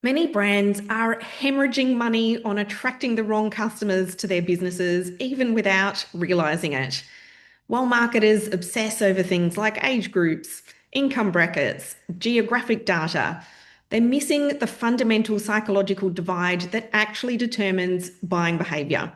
Many brands are hemorrhaging money on attracting the wrong customers to their businesses, even without realizing it. While marketers obsess over things like age groups, income brackets, geographic data, they're missing the fundamental psychological divide that actually determines buying behaviour.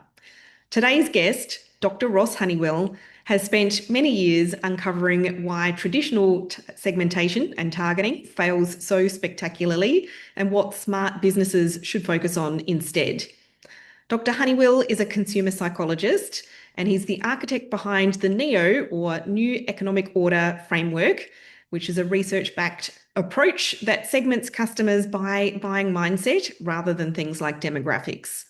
Today's guest, Dr. Ross Honeywill, has spent many years uncovering why traditional segmentation and targeting fails so spectacularly and what smart businesses should focus on instead. Dr. Honeywill is a consumer psychologist and he's the architect behind the NEO, or New Economic Order framework, which is a research-backed approach that segments customers by buying mindset rather than things like demographics.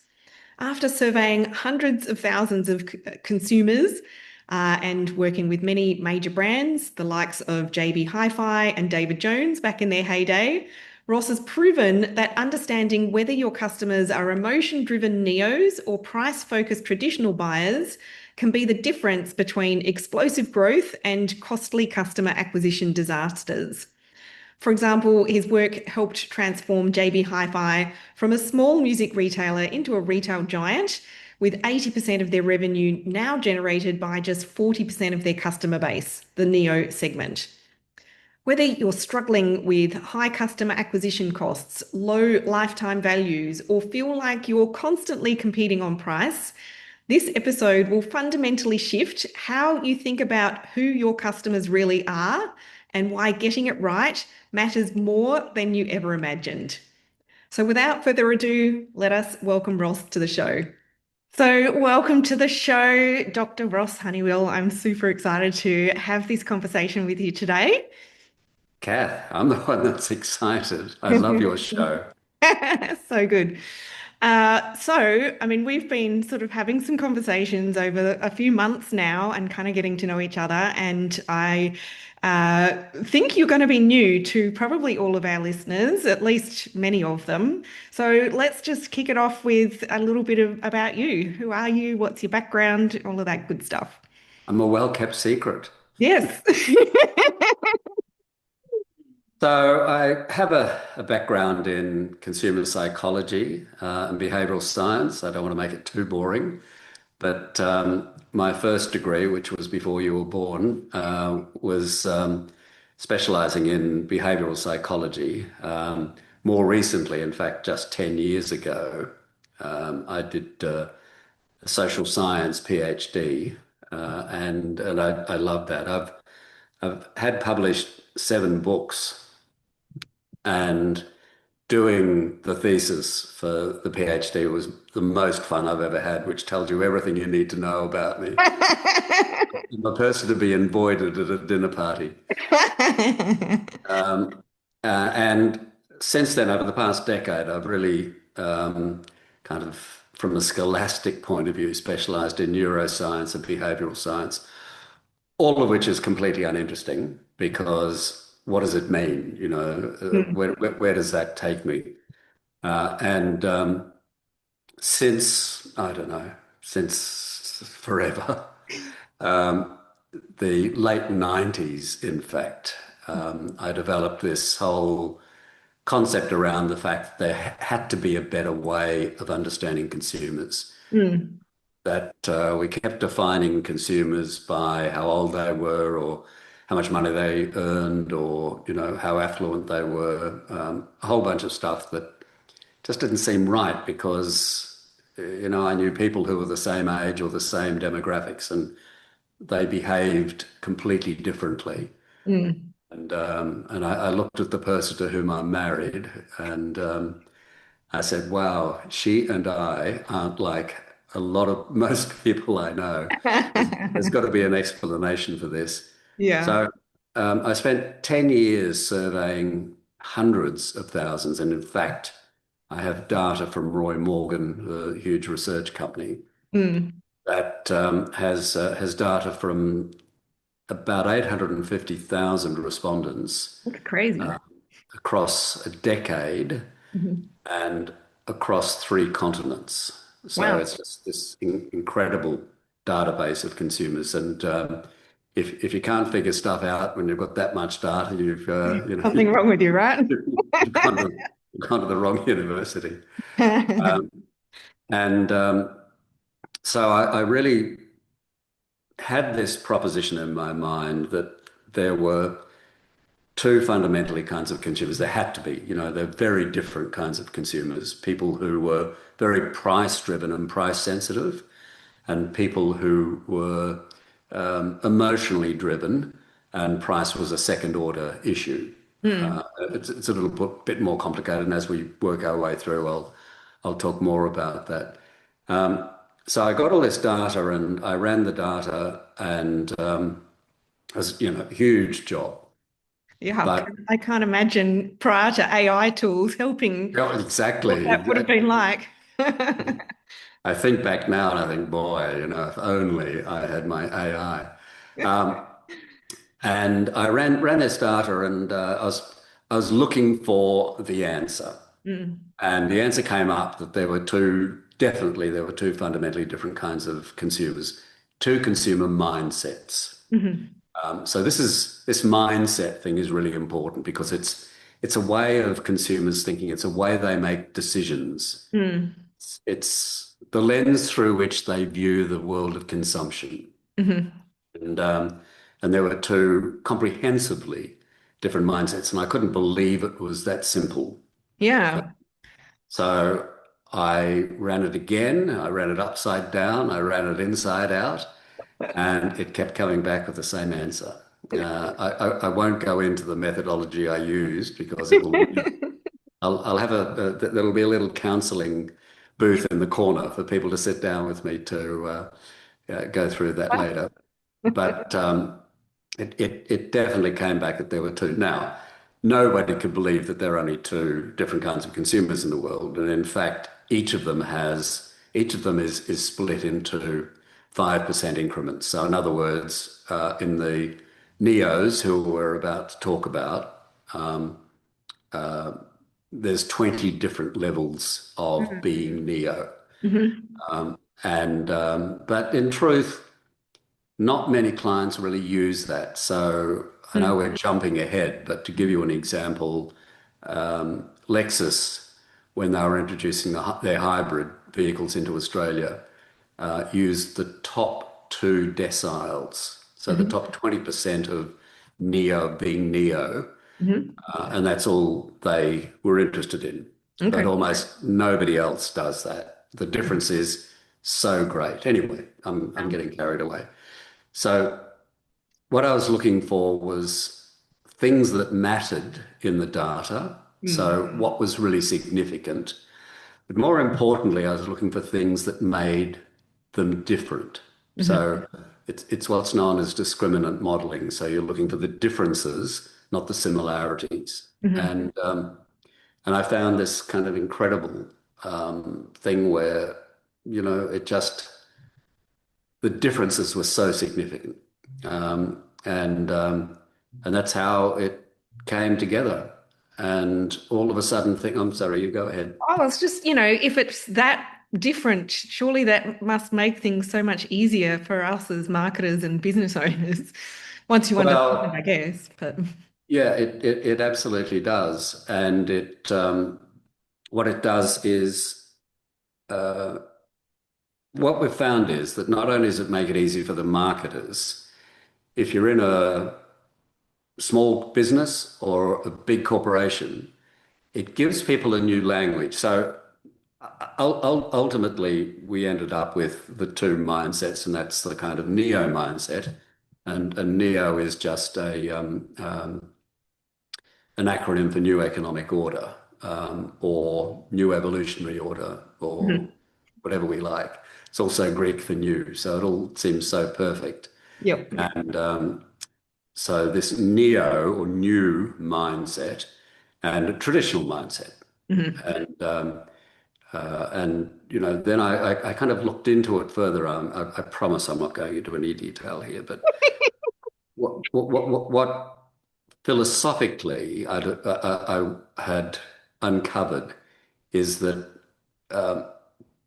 After surveying hundreds of thousands of consumers and working with many major brands, the likes of JB Hi-Fi and David Jones back in their heyday, Ross has proven that understanding whether your customers are emotion-driven neos or price-focused traditional buyers can be the difference between explosive growth and costly customer acquisition disasters. For example, his work helped transform JB Hi-Fi from a small music retailer into a retail giant, with 80% of their revenue now generated by just 40% of their customer base, the Neo segment. Whether you're struggling with high customer acquisition costs, low lifetime values, or feel like you're constantly competing on price, this episode will fundamentally shift how you think about who your customers really are and why getting it right matters more than you ever imagined. So without further ado, let us welcome Ross to the show. So welcome to the show, Dr. Ross Honeywill. I'm super excited to have this conversation with you today. Kath, I'm the one that's excited. I love your show. So good. I mean, we've been sort of having some conversations over a few months now and kind of getting to know each other. And I think you're going to be new to probably all of our listeners, at least many of them. So let's just kick it off with a little bit about you. Who are you? What's your background? All of that good stuff. I'm a well-kept secret. Yes. So I have a background in consumer psychology and behavioral science. I don't want to make it too boring, but my first degree, which was before you were born, was specializing in behavioral psychology. More recently, in fact, just 10 years ago, I did a social science PhD, and I love that. I've had published 7 books, and doing the thesis for the PhD was the most fun I've ever had, which tells you everything you need to know about me. I'm a person to be embroidered at a dinner party. Um, and since then, over the past decade, I've really kind of, from a scholastic point of view, specialized in neuroscience and behavioral science, all of which is completely uninteresting because what does it mean? Where does that take me? And since, I don't know, since forever, um, the late 90s, in fact, I developed this whole concept around the fact that there had to be a better way of understanding consumers. Mm, That we kept defining consumers by how old they were, or how much money they earned, or how affluent they were. A whole bunch of stuff that just didn't seem right because I knew people who were the same age or the same demographics, and they behaved completely differently. mm. And I looked at the person to whom I'm married, and I said, wow, she and I aren't like a lot of most people I know. There's got to be an explanation for this. Yeah. So I spent 10 years surveying hundreds of thousands. And in fact, I have data from Roy Morgan, the huge research company, Mm. that has data from about 850,000 respondents That's crazy. across a decade Mhm. and across 3 continents. So Wow. it's just this incredible database of consumers. And if you can't figure stuff out when you've got that much data, you've Something wrong with you, right? you've gone. gone to the wrong university. Um, and so I really had this proposition in my mind that there were two fundamentally kinds of consumers. There had to be, they're very different kinds of consumers. People who were very price driven and price sensitive, and people who were emotionally driven, and price was a second order issue. Mm. It's a little bit more complicated, and as we work our way through, I'll talk more about that. Um, so I got all this data, and I ran the data, and it was, a huge job. Yeah, But I can't imagine prior to AI tools helping yeah, what exactly, that would have been like. I think back now and I think, boy, if only I had my AI. Um, and I ran this data, and I was looking for the answer. Mm. And the answer came up that there were two fundamentally different kinds of consumers, two consumer mindsets. Mhm. So this mindset thing is really important because it's a way of consumers thinking. It's a way they make decisions. Mm. It's the lens through which they view the world of consumption. Mhm. And and there were two comprehensively different mindsets, and I couldn't believe it was that simple. Yeah. So I ran it again. I ran it upside down. I ran it inside out, and it kept coming back with the same answer. I won't go into the methodology I used because it will. I'll have there'll be a little counselling booth in the corner for people to sit down with me to go through that later. But it definitely came back that there were two. Now, nobody could believe that there are only two different kinds of consumers in the world, and in fact, each of them is split into 5% increments. So, in other words, in the neos who we're about to talk about, there's 20 different levels of Mhm. being neo, Mhm. and but in truth, not many clients really use that. So I know Mm. we're jumping ahead, but to give you an example, Lexus, when they were introducing their hybrid vehicles into Australia, used the top two deciles. So the Mhm. top 20% of Neo being Neo, Mhm. and that's all they were interested in. But Okay. almost nobody else does that. The difference is so great. Anyway, I'm getting carried away. So what I was looking for was things that mattered in the data. So Mm. what was really significant. But more importantly, I was looking for things that made them different. Mhm. So it's what's known as discriminant modeling. So you're looking for the differences, not the similarities. Mhm. And I found this kind of incredible thing where, it just the differences were so significant. Um, and um, and that's how it came together. And all of a sudden think, I'm sorry, you go ahead. Oh, it's just, if it's that different, surely that must make things so much easier for us as marketers and business owners once you understand it, I Well, guess. But yeah, it absolutely does. And what it does is what we've found is that not only does it make it easy for the marketers, if you're in a small business or a big corporation, it gives people a new language. So ultimately, we ended up with the two mindsets, and that's the kind of neo mindset. And neo is just an acronym for New Economic Order, or New Evolutionary Order, or Mhm. whatever we like. It's also Greek for new, so it all seems so perfect. Yep. And so this neo or new mindset and a traditional mindset. Mhm. And then I kind of looked into it further. I promise I'm not going into any detail here, but what philosophically I had uncovered is that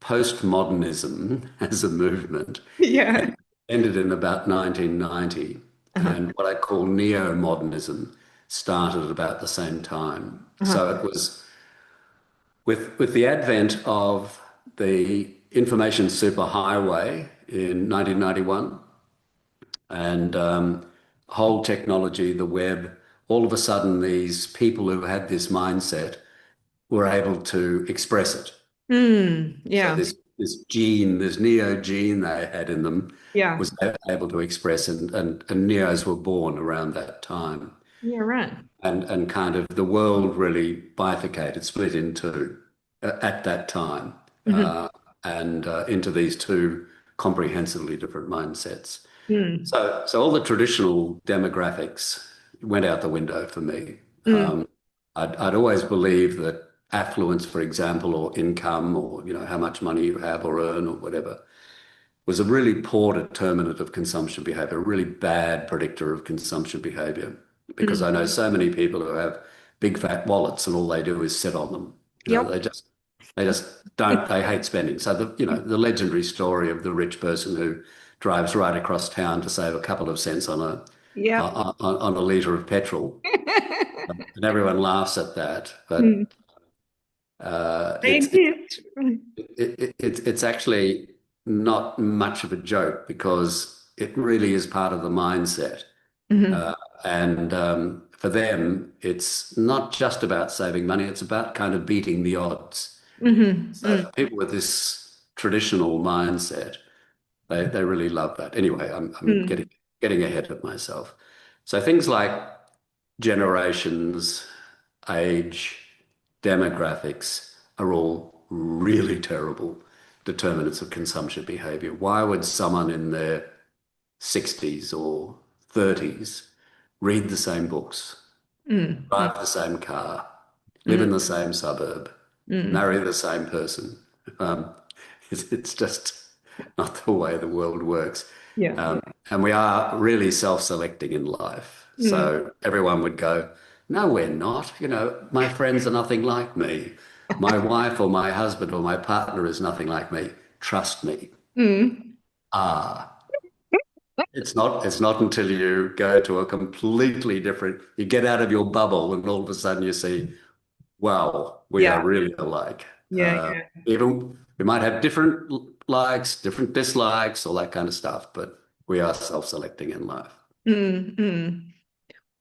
postmodernism as a movement Yeah. ended in about 1990, Uh-huh. and what I call neo-modernism started at about the same time. Uh-huh. So it was. with the advent of the information superhighway in 1991 and whole technology, the web, all of a sudden these people who had this mindset were able to express it. So Yeah. this gene, this neo gene they had in them Yeah. was able to express, and neos were born around that time. Yeah, right. And kind of the world really bifurcated, split into at that time, Hmm. and into these two comprehensively different mindsets. Mm. So all the traditional demographics went out the window for me. Mm. I'd always believed that affluence, for example, or income, or how much money you have or earn or whatever, was a really poor determinant of consumption behavior, a really bad predictor of consumption behavior. Because I Mm. know so many people who have big fat wallets and all they do is sit on them. Yep. They just don't, they hate spending. So the legendary story of the rich person who drives right across town to save a couple of cents on Yep. a litre of petrol. And everyone laughs at that. But Mm. uh, They it's, exist. it's actually not much of a joke because it really is part of the mindset. Hmm. Uh, and for them, it's not just about saving money, it's about kind of beating the odds. Hmm. So Mm. for people with this traditional mindset, they really love that. Anyway, I'm Mm. getting ahead of myself. So things like generations, age, demographics are all really terrible determinants of consumption behavior. Why would someone in their 60s or 30s read the same books, Mm. Mm. drive the same car, live Mm. in the same suburb, Mm. marry the same person? Um, it's just not the way the world works. Yeah. And we are really self-selecting in life. Mm. So everyone would go, no, we're not. My friends are nothing like me. My wife or my husband or my partner is nothing like me. Trust me. Mm. Ah, it's not until you go to a completely different, you get out of your bubble and all of a sudden you see, wow, we Yeah. are really alike. Yeah. Yeah. Even we might have different likes, different dislikes, all that kind of stuff, but we are self-selecting in life. Mm. Mm.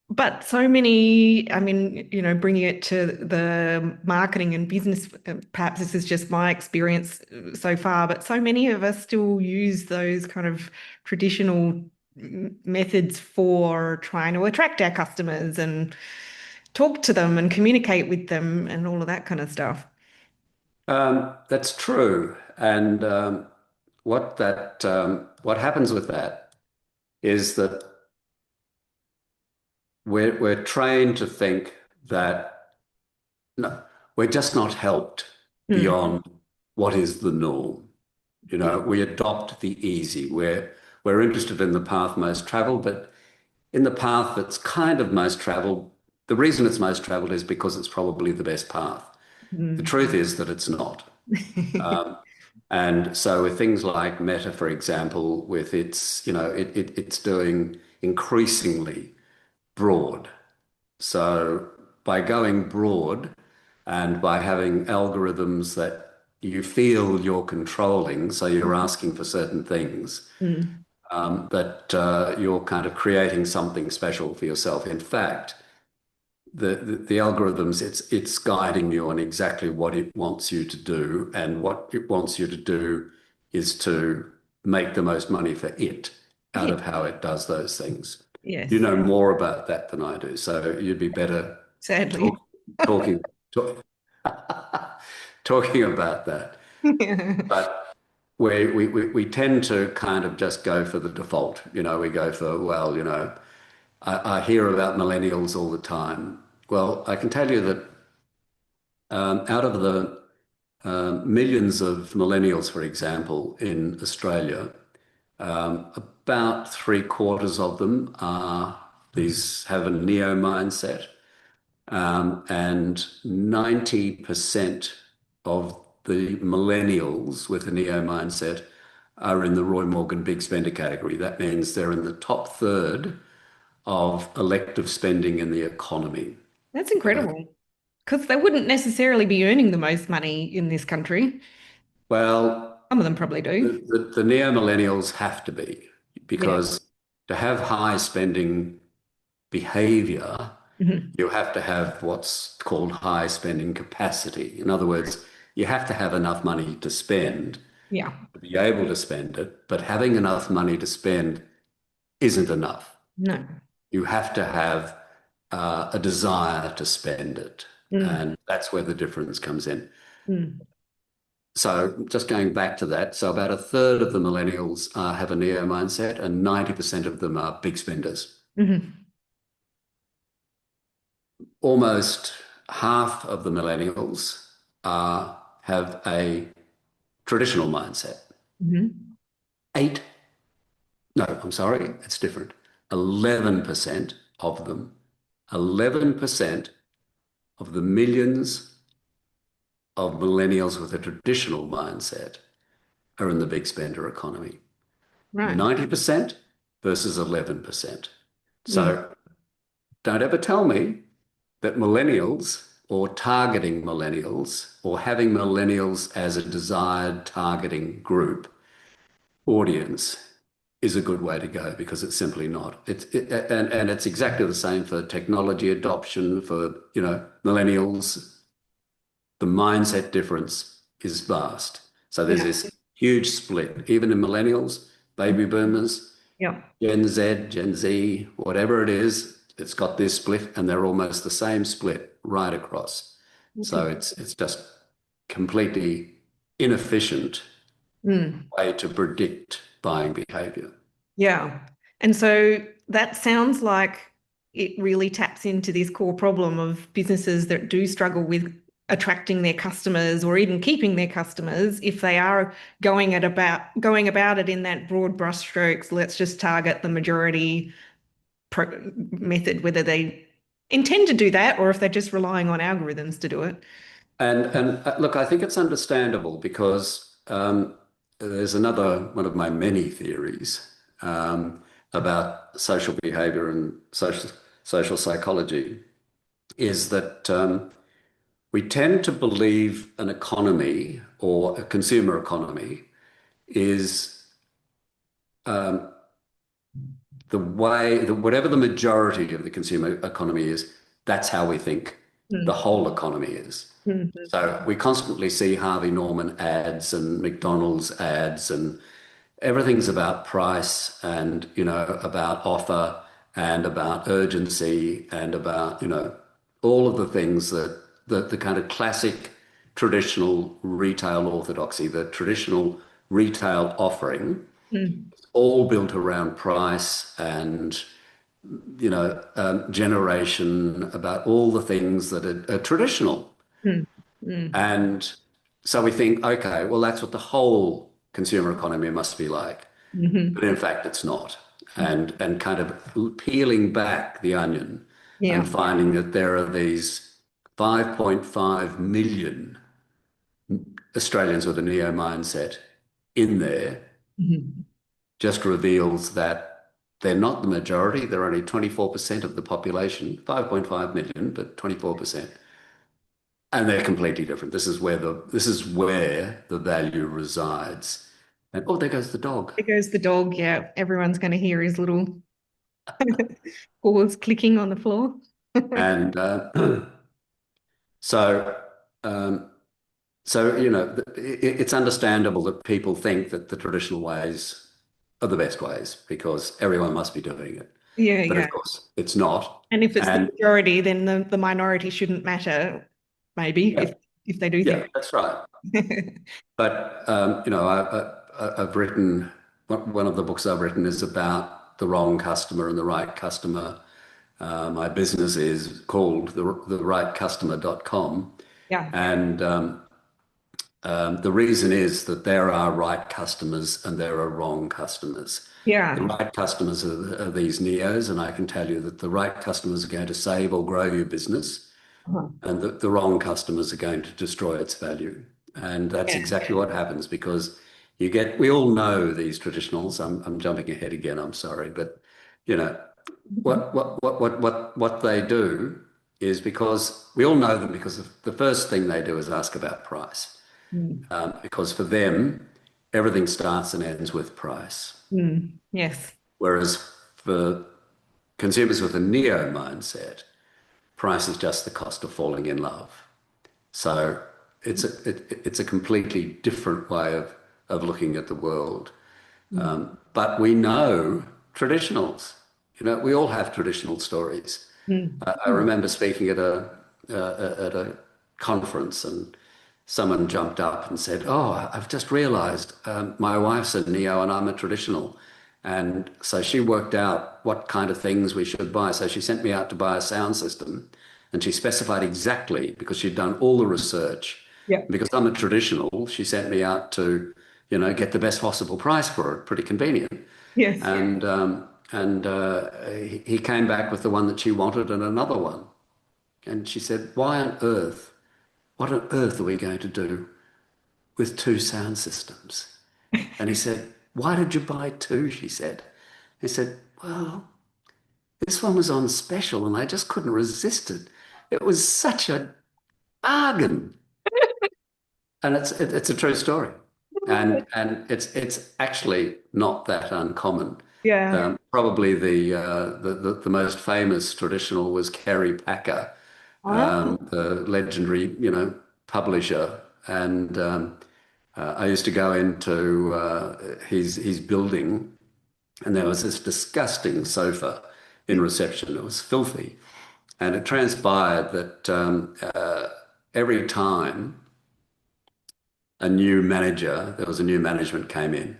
But so many, I mean, bringing it to the marketing and business, perhaps this is just my experience so far, but so many of us still use those kind of traditional methods for trying to attract our customers and talk to them and communicate with them and all of that kind of stuff. That's true. And what happens with that is that we're trained to think that no, we're just not helped Mm. beyond what is the norm. Yeah. We adopt the easy. We're interested in the path most traveled, but in the path that's kind of most traveled, the reason it's most traveled is because it's probably the best path. The Mm. truth is that it's not. And so with things like Meta, for example, with it's doing increasingly broad. So by going broad and by having algorithms that you feel you're controlling, so you're asking for certain things, Mm. that you're kind of creating something special for yourself. In fact, the algorithms, it's guiding you on exactly what it wants you to do, and what it wants you to do is to make the most money for it out Yeah. of how it does those things. You Yes, know more about that than I do, so you'd be better sadly. talk, talking talk, talking about that. But we tend to kind of just go for the default. We go for, well, I hear about millennials all the time. Well, I can tell you that out of the millions of millennials, for example, in Australia, about three-quarters of them have a neo mindset, and 90% of the millennials with a neo mindset are in the Roy Morgan big spender category. That means they're in the top third of elective spending in the economy. That's Uh, incredible. Because they wouldn't necessarily be earning the most money in this country. Well, Some of them probably do. the neo-millennials have to be, Yeah. because to have high spending behavior, Hmm. you have to have what's called high spending capacity. In other words, you have to have enough money to spend Yeah. to be able to spend it, but having enough money to spend isn't enough. No. You have to have a desire to spend it. Mm. And that's where the difference comes in. Mm. So just going back to that, so about a third of the millennials have a neo mindset and 90% of them are big spenders. Hmm. Almost half of the millennials have a traditional mindset. Hmm. Eight, no, I'm sorry, it's different. 11% of them, 11% of the millions of millennials with a traditional mindset are in the big spender economy. Right. 90% versus 11%. Mm. So don't ever tell me that millennials or targeting millennials or having millennials as a desired targeting group audience is a good way to go, because it's simply not. And it's exactly the same for technology adoption for, millennials. The mindset difference is vast. So there's Yeah. this huge split, even in millennials, baby boomers, Yeah. Gen Z, whatever it is, it's got this split, and they're almost the same split right across. So Okay. it's just completely inefficient Mm. way to predict buying behavior. Yeah. And so that sounds like it really taps into this core problem of businesses that do struggle with attracting their customers or even keeping their customers if they are going about it in that broad brushstrokes. Let's just target the majority method, whether they intend to do that or if they're just relying on algorithms to do it. And look, I think it's understandable, because there's another one of my many theories about social behavior and social psychology, is that we tend to believe an economy or a consumer economy is the way, whatever the majority of the consumer economy is, that's how we think the Mm. whole economy is. Mm. So we constantly see Harvey Norman ads and McDonald's ads, and everything's about price and, about offer and about urgency and about, all of the things that the kind of classic traditional retail orthodoxy, the traditional retail offering, Mm. all built around price and, generation, about all the things that are traditional. Mm. Mm. And so we think, okay, well, that's what the whole consumer economy must be like. But Mhm. in fact, it's not. And kind of peeling back the onion and Yeah. finding that there are these 5.5 million Australians with a neo mindset in there, Mhm. just reveals that they're not the majority. They're only 24% of the population, 5.5 million, but 24%. And they're completely different. This is where the value resides. And oh, there goes the dog. There goes the dog. Yeah, everyone's going to hear his little paws clicking on the floor. And so, um, it's understandable that people think that the traditional ways are the best ways, because everyone must be doing it. Yeah, But yeah. of course, it's not. And if it's the And majority, then the minority shouldn't matter, maybe, yeah, if they do yeah, think. that's right. But I've written, one of the books I've written is about the wrong customer and the right customer. My business is called therightcustomer.com. Yeah. And the reason is that there are right customers and there are wrong customers. The Yeah. right customers are these neos, and I can tell you that the right customers are going to save or grow your business, Uh-huh. and the wrong customers are going to destroy its value. And that's Yeah. exactly what happens, because we all know these traditionals. I'm jumping ahead again, I'm sorry, but you know, Mhm. what they do. is because we all know them because the first thing they do is ask about price. Mm. Because for them, everything starts and ends with price. Mm. Yes. Whereas for consumers with a neo mindset, price is just the cost of falling in love. So it's a completely different way of looking at the world. Mm. But we know traditionals. We all have traditional stories. Mm. I remember speaking at a conference, and someone jumped up and said, "Oh, I've just realised my wife's a neo and I'm a traditional." And so she worked out what kind of things we should buy. So she sent me out to buy a sound system, and she specified exactly because she'd done all the research. Yeah. Because I'm a traditional, she sent me out to, get the best possible price for it. Pretty convenient. Yes. And he came back with the one that she wanted and another one. And she said, what on earth are we going to do with two sound systems? And he said, why did you buy two? She said. He said, well, this one was on special and I just couldn't resist it. It was such a bargain. And it's a true story. And it's actually not that uncommon. Yeah. Probably the most famous traditional was Kerry Packer, Oh, the legendary, publisher. And I used to go into his building, and there was this disgusting sofa in reception. It was filthy, and it transpired that every time there was a new management came in,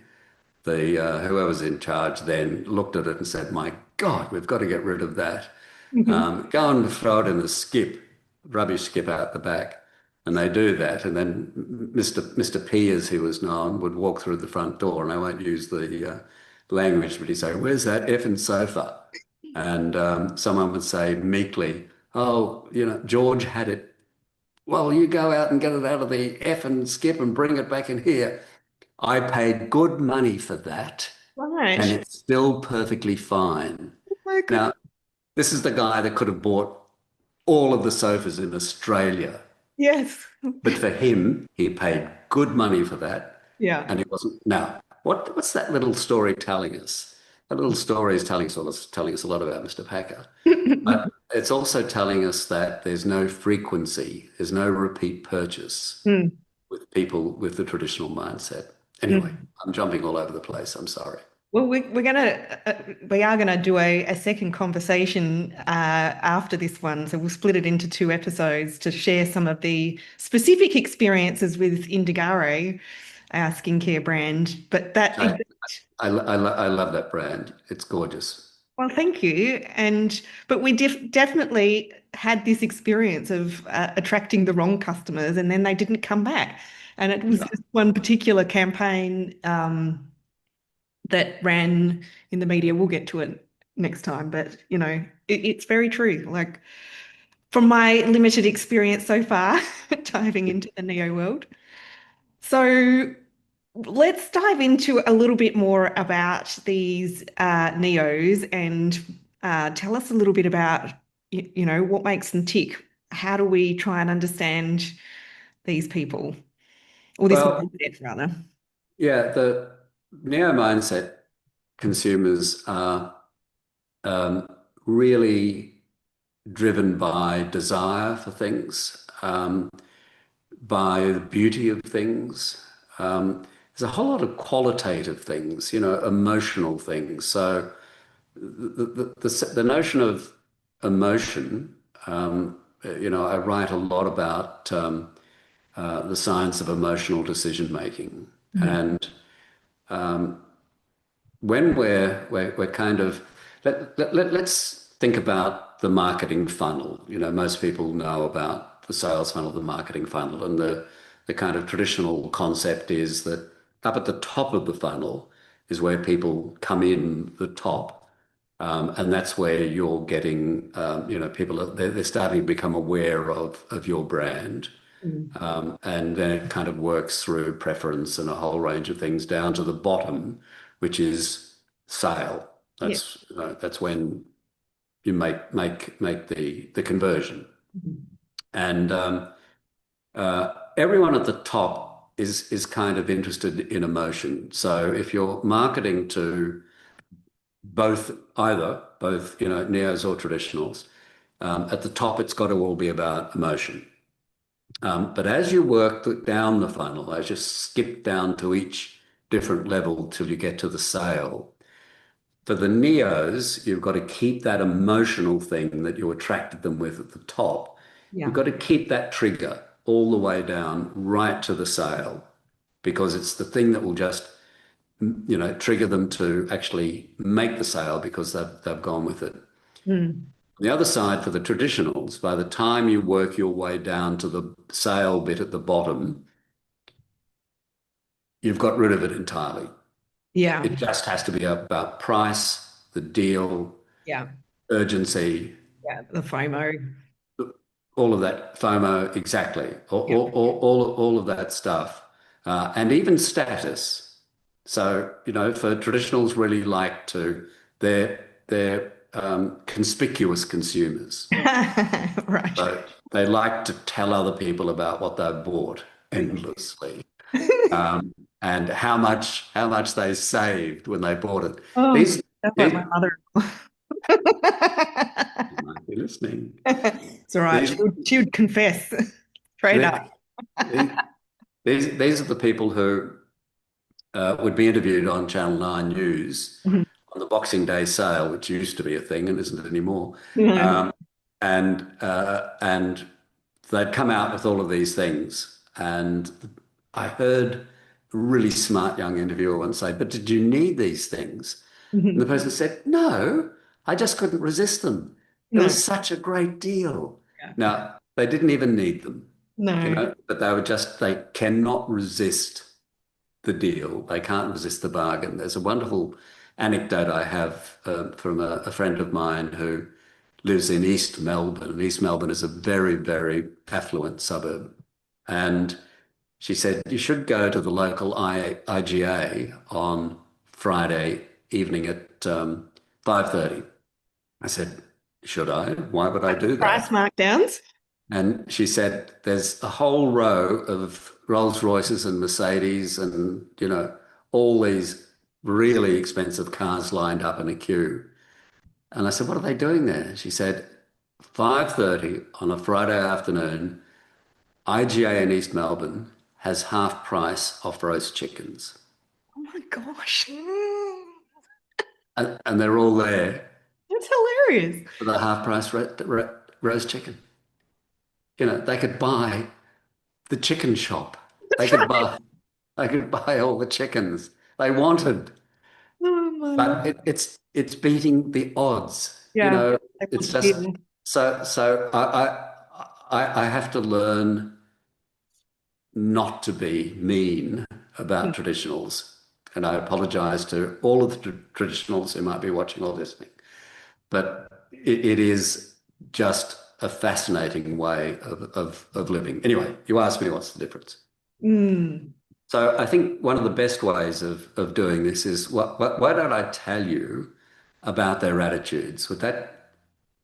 the whoever's in charge then looked at it and said, "My God, we've got to get rid of that. mhm. Go and throw it in the skip, rubbish skip out the back." And they do that, and then Mr. P, as he was known, would walk through the front door, and I won't use the language, but he'd say, "Where's that effing sofa?" And someone would say meekly, "Oh, George had it." "Well, you go out and get it out of the effing skip and bring it back in here." I paid good money for that, and Right. it's still perfectly fine. Oh my God. Now, this is the guy that could have bought all of the sofas in Australia, Yes. but for him, he paid good money for that, Yeah. and it wasn't. Now, what's that little story telling us? That little story is telling us a lot about Mr. Packer, but it's also telling us that there's no frequency, there's no repeat purchase Mm. with people with the traditional mindset. Anyway, Mm. I'm jumping all over the place. I'm sorry. Well, we are gonna do a second conversation after this one, so we'll split it into two episodes to share some of the specific experiences with Indigare, our skincare brand. But that I, I love that brand. It's gorgeous. well, thank you. But we definitely had this experience of attracting the wrong customers, and then they didn't come back. And it was Yeah. this one particular campaign that ran in the media. We'll get to it next time, but it's very true. Like from my limited experience so far, diving into the neo world. So let's dive into a little bit more about these neos and tell us a little bit about what makes them tick. How do we try and understand these people or this Well, mindset rather? yeah, the neo mindset consumers are um, really driven by desire for things, by the beauty of things. There's a whole lot of qualitative things, emotional things. So the notion of emotion, I write a lot about the science of emotional decision making. Mhm. And when we're kind of let's think about the marketing funnel. Most people know about the sales funnel, the marketing funnel, and the kind of traditional concept is that up at the top of the funnel is where people come in the top, and that's where you're getting, people they're starting to become aware of your brand. Mm. And then it kind of works through preference and a whole range of things down to the bottom, which is sale. Yeah. That's when you make the conversion. And everyone at the top is kind of interested in emotion. So if you're marketing to both neos or traditionals, at the top it's got to all be about emotion. But as you work down the funnel, as you skip down to each different level till you get to the sale, for the neos, you've got to keep that emotional thing that you attracted them with at the top. Yeah. You've got to keep that trigger all the way down right to the sale, because it's the thing that will just, trigger them to actually make the sale because they've gone with it. Mm. The other side, for the traditionals, by the time you work your way down to the sale bit at the bottom, you've got rid of it entirely. Yeah. It just has to be about price, the deal, Yeah. urgency, Yeah. The FOMO. all of that FOMO, exactly, Yeah. all of that stuff, and even status. So, for traditionals really like to, they're conspicuous consumers. Right. So they like to tell other people about what they've bought endlessly, and how much they saved when they bought it. Oh, These, that's like my these mother. you might be listening. It's all right. These, She would confess straight these, up. these are the people who would be interviewed on Channel 9 News Mhm. on the Boxing Day sale, which used to be a thing and isn't anymore. No. And they'd come out with all of these things. And I heard a really smart young interviewer once say, "But did you need these things?" And the Mhm. person said, "No, I just couldn't resist them. It No. was such a great deal." Yeah. Now, they didn't even need them, No. but they cannot resist the deal. They can't resist the bargain. There's a wonderful anecdote I have from a friend of mine who lives in East Melbourne. And East Melbourne is a very, very affluent suburb. And she said, "You should go to the local IGA on Friday evening at 5:30. I said, "Should I? Why would I do Price that?" markdowns. And she said, "There's a whole row of Rolls Royces and Mercedes and, all these really expensive cars lined up in a queue." And I said, "What are they doing there?" She said, 5:30 on a Friday afternoon, IGA in East Melbourne has half price off roast chickens. Oh my gosh. And they're all there That's hilarious. for the half price roast chicken. They could buy the chicken shop. They That's could right. buy They could buy all the chickens they wanted, Oh my Lord. but it's beating the odds. Yeah. They want It's to just hear. so I have to learn not to be mean about traditionals, and I apologize to all of the traditionals who might be watching or listening, but it is just a fascinating way of living. Anyway, you asked me what's the difference. Mm. So I think one of the best ways of doing this is why don't I tell you about their attitudes? With that,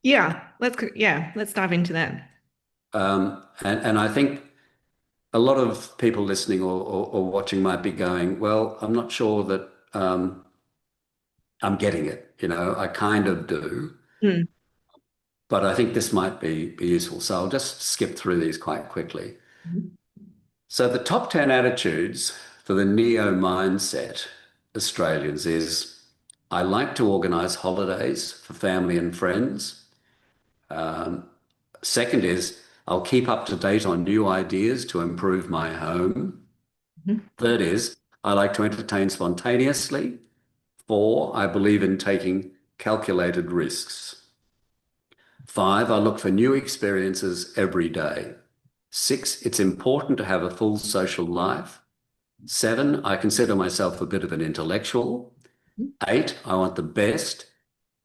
Let's dive into that. and I think a lot of people listening or watching might be going, "Well, I'm not sure that I'm getting it. I kind of do, Mm. but I think this might be useful." So I'll just skip through these quite quickly. So the top 10 attitudes for the neo mindset Australians is: I like to organise holidays for family and friends. Second is, I'll keep up to date on new ideas to improve my home. Mhm. Third is, I like to entertain spontaneously. Four, I believe in taking calculated risks. Five, I look for new experiences every day. Six, it's important to have a full social life. Seven, I consider myself a bit of an intellectual. Eight, I want the best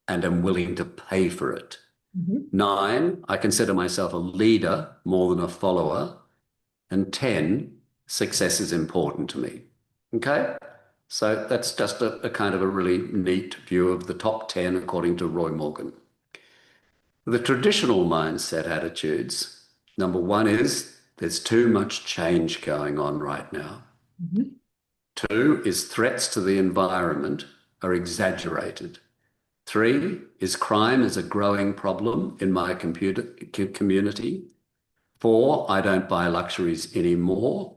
and am willing to pay for it. Mhm. Nine, I consider myself a leader more than a follower. And 10, success is important to me. Okay? So that's just a kind of a really neat view of the top 10 according to Roy Morgan. The traditional mindset attitudes, number one is there's too much change going on right now. Mhm. Two is threats to the environment are exaggerated. Three is crime is a growing problem in my community. Four, I don't buy luxuries anymore.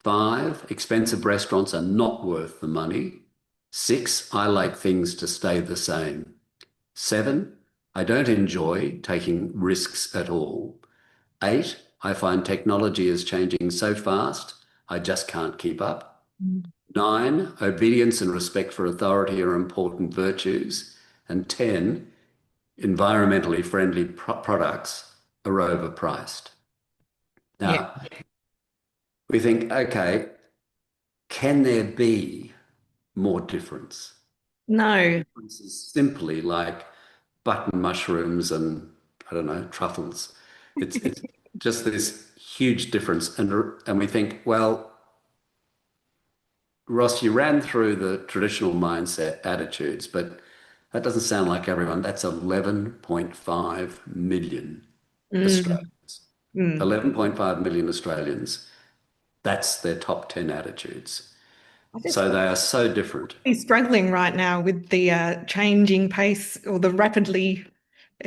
Five, expensive restaurants are not worth the money. Six, I like things to stay the same. Seven, I don't enjoy taking risks at all. Eight, I find technology is changing so fast, I just can't keep up. Mm. Nine, obedience and respect for authority are important virtues. And 10, environmentally friendly products are overpriced. Yeah. Now, we think, okay, can there be more difference? No. Difference is simply like button mushrooms and, I don't know, truffles. It's just this huge difference. And we think, well, Ross, you ran through the traditional mindset attitudes, but that doesn't sound like everyone. That's 11.5 million Mm. Australians. Mm. 11.5 million Australians. That's their top 10 attitudes. I just So they are so different. be struggling right now with the changing pace or the rapidly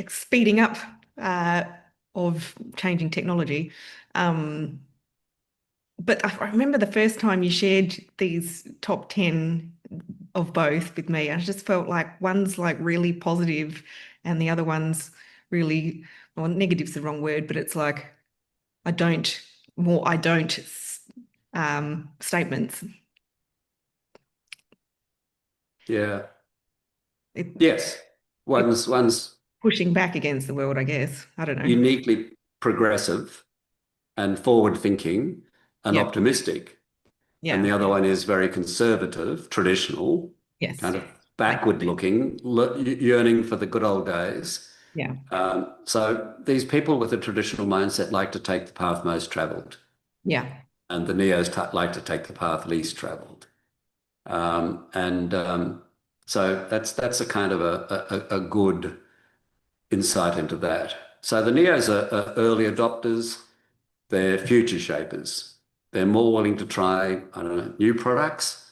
speeding up uh, of changing technology. Um, but I remember the first time you shared these top 10 of both with me. I just felt like one's like really positive and the other one's really, well, negative's the wrong word, but it's like I don't, more I don't statements. Yeah. It, Yes. it's One's pushing back against the world, I guess. I don't know. uniquely progressive and forward thinking and Yeah. optimistic. And Yeah. the other one is very conservative, traditional, Yes. kind of Like, backward looking, yearning for the good old days. yeah. So these people with a traditional mindset like to take the path most travelled, Yeah. and the neos like to take the path least travelled. And so that's a kind of a good insight into that. So the neos are early adopters. They're future shapers. They're more willing to try, I don't know, new products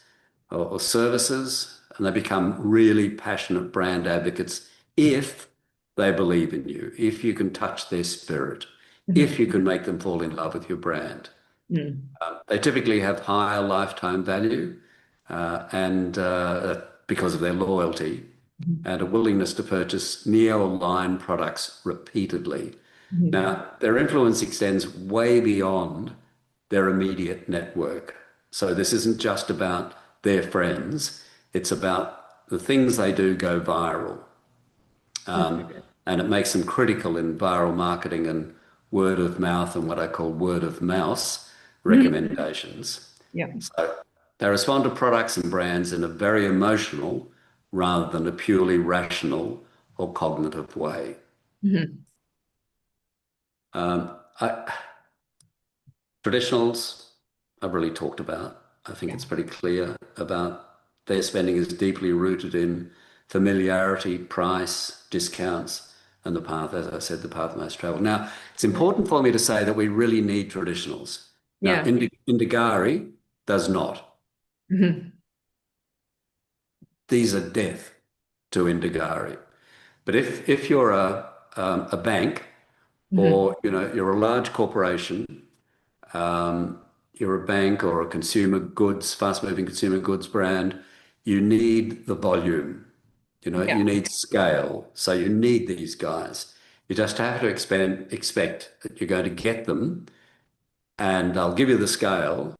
or services, and they become really passionate brand advocates if they believe in you, if you can touch their spirit, Mhm. if you can make them fall in love with your brand. Mm. They typically have higher lifetime value and because of their loyalty Mhm. and a willingness to purchase neo-line products repeatedly. Mhm. Now, their influence extends way beyond their immediate network. So this isn't just about their friends, it's about the things they do go viral. And it makes them critical in viral marketing and word of mouth and what I call word of mouse Mhm. recommendations. Yeah. So they respond to products and brands in a very emotional rather than a purely rational or cognitive way. Mhm. I, Traditionals, I've really talked about. I think Yeah. it's pretty clear about their spending is deeply rooted in familiarity, price, discounts, and the path, as I said, the path most traveled. Now, it's important for me to say that we really need traditionals. Now, Yeah. Indigari does not. Mhm. These are death to Indigari. But if you're a bank Mhm. or you're a large corporation, you're a bank or a consumer goods, fast-moving consumer goods brand, you need the volume. Yeah. You need scale. So you need these guys. You just have to expect that you're going to get them and they'll give you the scale,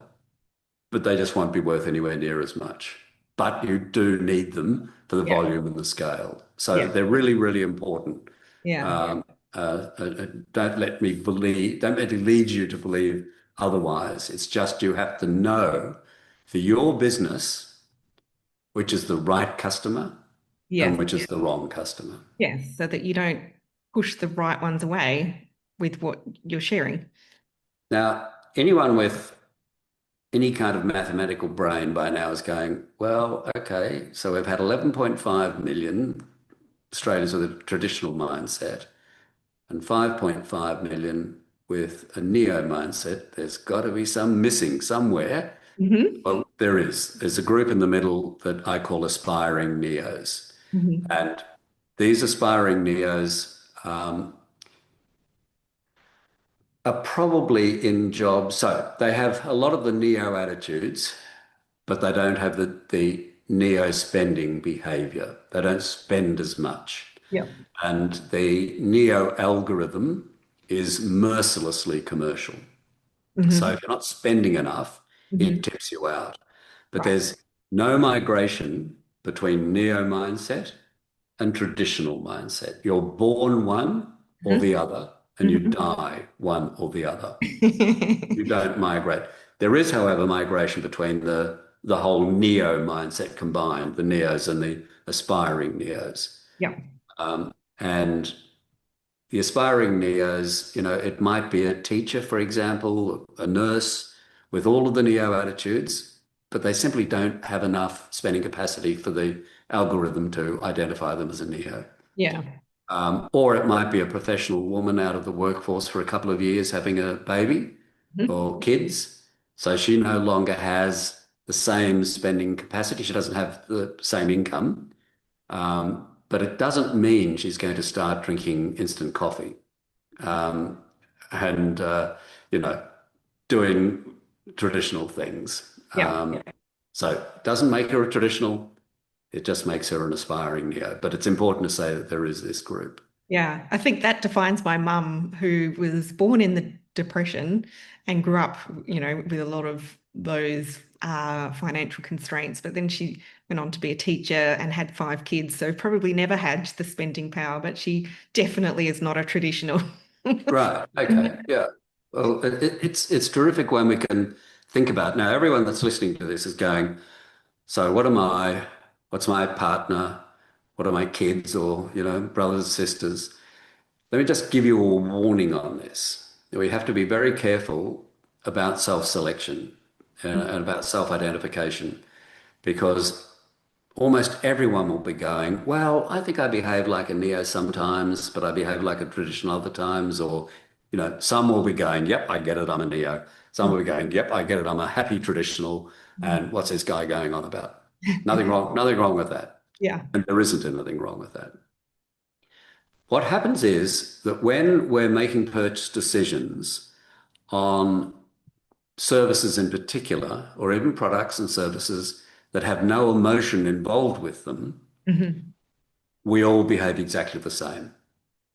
but they just won't be worth anywhere near as much. But you do need them for the Yeah. volume and the scale. So Yeah. they're really, really important. Yeah. Don't let me lead you to believe otherwise. It's just you have to know for your business which is the right customer and Yes. which is the wrong customer. Yes. So that you don't push the right ones away with what you're sharing. Now, anyone with any kind of mathematical brain by now is going, well, okay, so we've had 11.5 million Australians with a traditional mindset and 5.5 million with a neo mindset. There's got to be some missing somewhere. Hmm. Well, there is. There's a group in the middle that I call aspiring neos. Hmm. And these aspiring neos are probably in jobs. So they have a lot of the neo attitudes, but they don't have the neo spending behavior. They don't spend as much. Yeah. And the neo algorithm is mercilessly commercial. So Hmm. if you're not spending enough, it Hmm. tips you out. But Right. there's no migration between neo mindset and traditional mindset. You're born one or the other, and you Hmm. die one or the other. You Hmm. don't migrate. There is, however, migration between the whole neo mindset combined, the neos and the aspiring neos. Yeah. And the aspiring neos, it might be a teacher, for example, a nurse with all of the neo attitudes, but they simply don't have enough spending capacity for the algorithm to identify them as a neo. Yeah. Or it might be a professional woman out of the workforce for a couple of years having a baby Mhm. or kids. So she no longer has the same spending capacity. She doesn't have the same income. But it doesn't mean she's going to start drinking instant coffee um, and, you know, doing traditional things. Yeah. So it doesn't make her a traditional, it just makes her an aspiring neo. But it's important to say that there is this group. Yeah, I think that defines my mum, who was born in the Depression and grew up, with a lot of those financial constraints. But then she went on to be a teacher and had 5 kids, so probably never had the spending power, but she definitely is not a traditional. Right. Okay. Yeah. Well, it's terrific when we can think about now. Everyone that's listening to this is going, so what am I? What's my partner? What are my kids or, brothers and sisters? Let me just give you a warning on this. We have to be very careful about self-selection and about self-identification because almost everyone will be going, well, I think I behave like a neo sometimes, but I behave like a traditional other times. Or, some will be going, yep, I get it, I'm a neo. Some will be going, yep, I get it, I'm a happy traditional. And what's this guy going on about? Nothing wrong with that. Yeah. And there isn't anything wrong with that. What happens is that when we're making purchase decisions on services in particular, or even products and services that have no emotion involved with them, Hmm. we all behave exactly the same.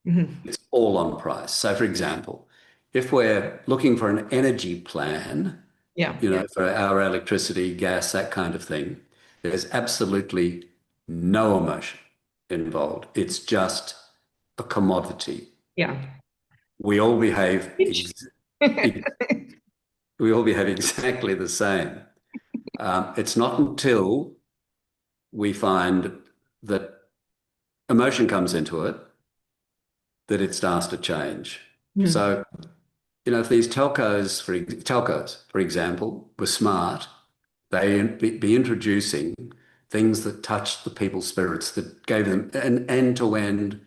Hmm. It's all on price. So, for example, if we're looking for an energy plan, Yeah. for our electricity, gas, that kind of thing, there's absolutely no emotion involved. It's just a commodity. Yeah. We all behave Which- ex we all behave exactly the same. It's not until we find that emotion comes into it that it starts to change. Mm. So, if these telcos, for example, were smart, they'd be introducing things that touched the people's spirits, that gave them an end-to-end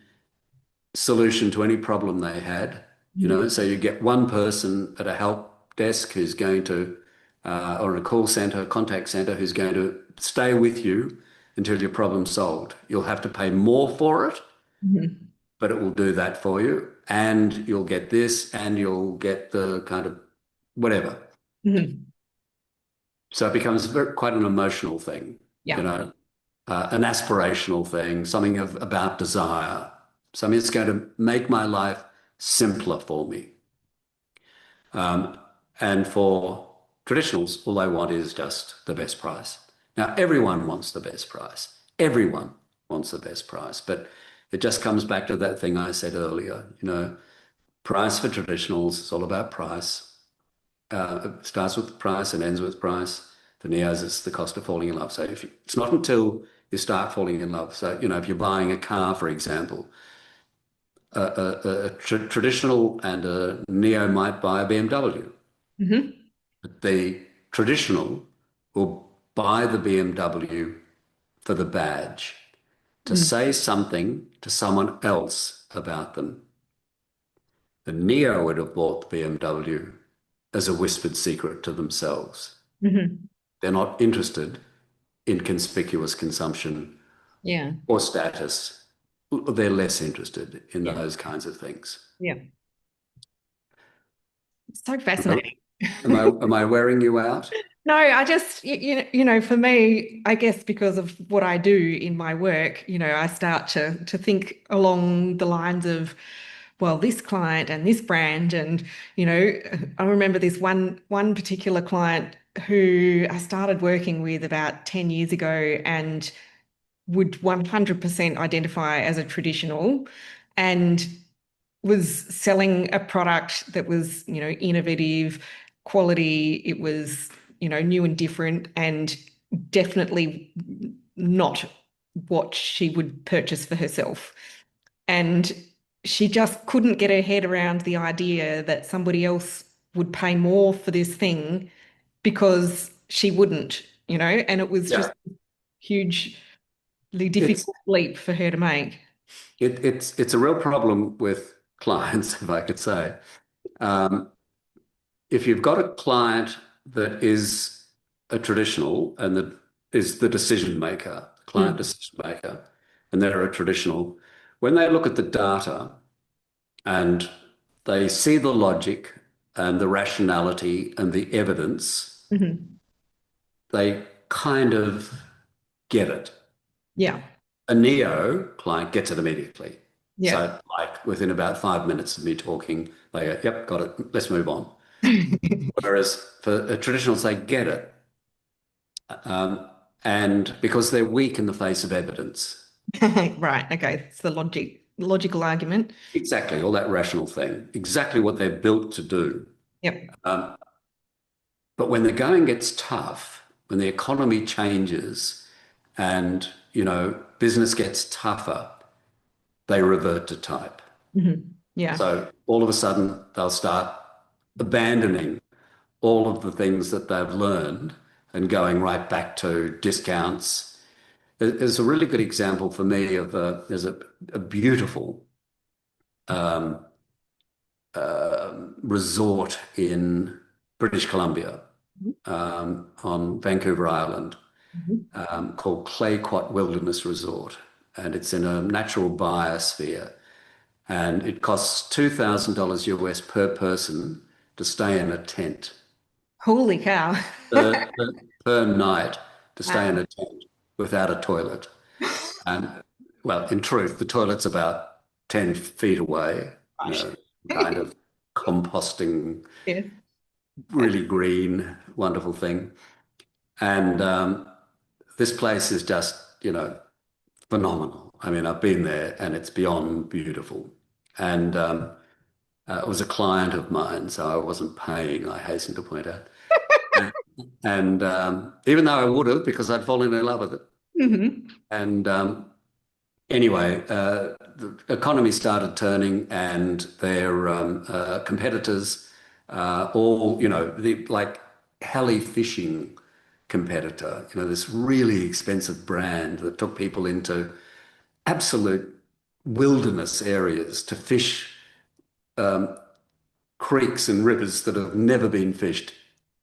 solution to any problem they had. Mhm. So you get one person at a help desk who's going to, or in a call center, contact center, who's going to stay with you until your problem's solved. You'll have to pay more for it, Mhm. but it will do that for you. And you'll get this, and you'll get the kind of whatever. Mhm. So it becomes quite an emotional thing, Yeah. an aspirational thing, something about desire, something that's going to make my life simpler for me. And for traditionals, all they want is just the best price. Now, everyone wants the best price. Everyone wants the best price. But it just comes back to that thing I said earlier, price for traditionals is all about price. It starts with price and ends with price. For neos, it's the cost of falling in love. So it's not until you start falling in love. So, if you're buying a car, for example, a traditional and a neo might buy a BMW. Mhm. But the traditional will buy the BMW for the badge. to say something to someone else about them. The Neo would have bought the BMW as a whispered secret to themselves. Mm-hmm. They're not interested in conspicuous consumption Yeah. or status. They're less interested in Yeah. those kinds of things. Yeah. So Am I, fascinating. am I wearing you out? No, I just, for me, I guess because of what I do in my work, I start to think along the lines of, well, this client and this brand, and I remember this one particular client who I started working with about 10 years ago and would 100% identify as a traditional and was selling a product that was, innovative, quality. It was, new and different, and definitely not what she would purchase for herself. And she just couldn't get her head around the idea that somebody else would pay more for this thing because she wouldn't, and it was just Yeah. hugely It's difficult leap for her to make. it's a real problem with clients, if I could say. Um, if you've got a client that is a traditional and that is the decision maker, client Mm, decision maker, and they're a traditional, when they look at the data and they see the logic and the rationality and the evidence, mhm. they kind of get it. Yeah, A neo client gets it immediately. yeah. So, like within about 5 minutes of me talking, they go, "Yep, got it. Let's move on." Whereas for traditionals, they get it, um, and because they're weak in the face of evidence, Right. Okay. It's the logical argument. exactly all that rational thing, exactly what they're built to do. Yep. Um, but when the going gets tough, when the economy changes, and business gets tougher, they revert to type. Yeah. So all of a sudden, they'll start abandoning all of the things that they've learned and going right back to discounts. There's a really good example for me of there's a beautiful um, resort in British Columbia on Vancouver Island Mhm. called Clayoquot Wilderness Resort. And it's in a natural biosphere. And it costs $2,000 US per person to stay in a tent, Holy cow. per night to stay in Wow. a tent without a toilet. And well, in truth, the toilet's about 10 feet away, Gosh. kind of composting, Yeah. really green, wonderful thing. And this place is just, phenomenal. I mean, I've been there and it's beyond beautiful. And it was a client of mine, so I wasn't paying, I hasten to point out. And even though I would have, because I'd fallen in love with it. Hmm. And anyway, the economy started turning, and their competitors, all like Heli Fishing competitor, this really expensive brand that took people into absolute wilderness areas to fish creeks and rivers that have never been fished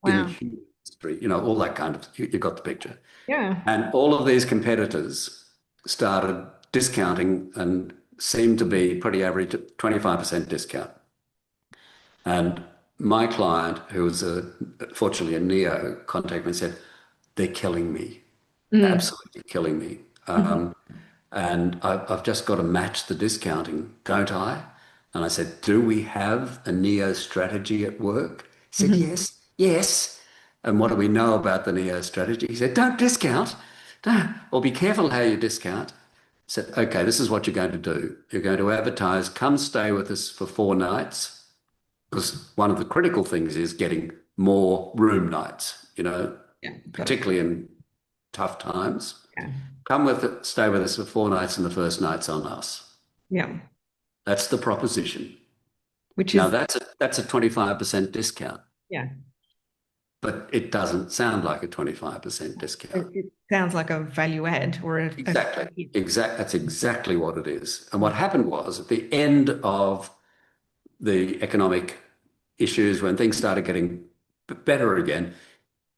in Wow. human history, all that kind of, you got the picture. Yeah. And all of these competitors started discounting and seemed to be pretty average at 25% discount. And my client, who was fortunately a neo, contacted me and said, "They're killing me, Mm. absolutely killing me. Mhm. And I've just got to match the discounting, don't I?" And I said, "Do we have a neo strategy at work?" He said, Mhm. "Yes, yes." "And what do we know about the neo strategy?" He said, "Don't discount, don't, or be careful how you discount." I said, "Okay, this is what you're going to do. You're going to advertise, come stay with us for 4 nights, because one of the critical things is getting more room nights, Yeah. Got it. particularly in tough times. Yeah. Come with it, stay with us for 4 nights, and the first night's on us." Yeah. That's the proposition. Which Now is, that's a 25% discount. yeah. but it doesn't sound like a 25% discount. It sounds like a value add or Exactly. a That's exactly what it is. And what happened was at the end of the economic issues, when things started getting better again,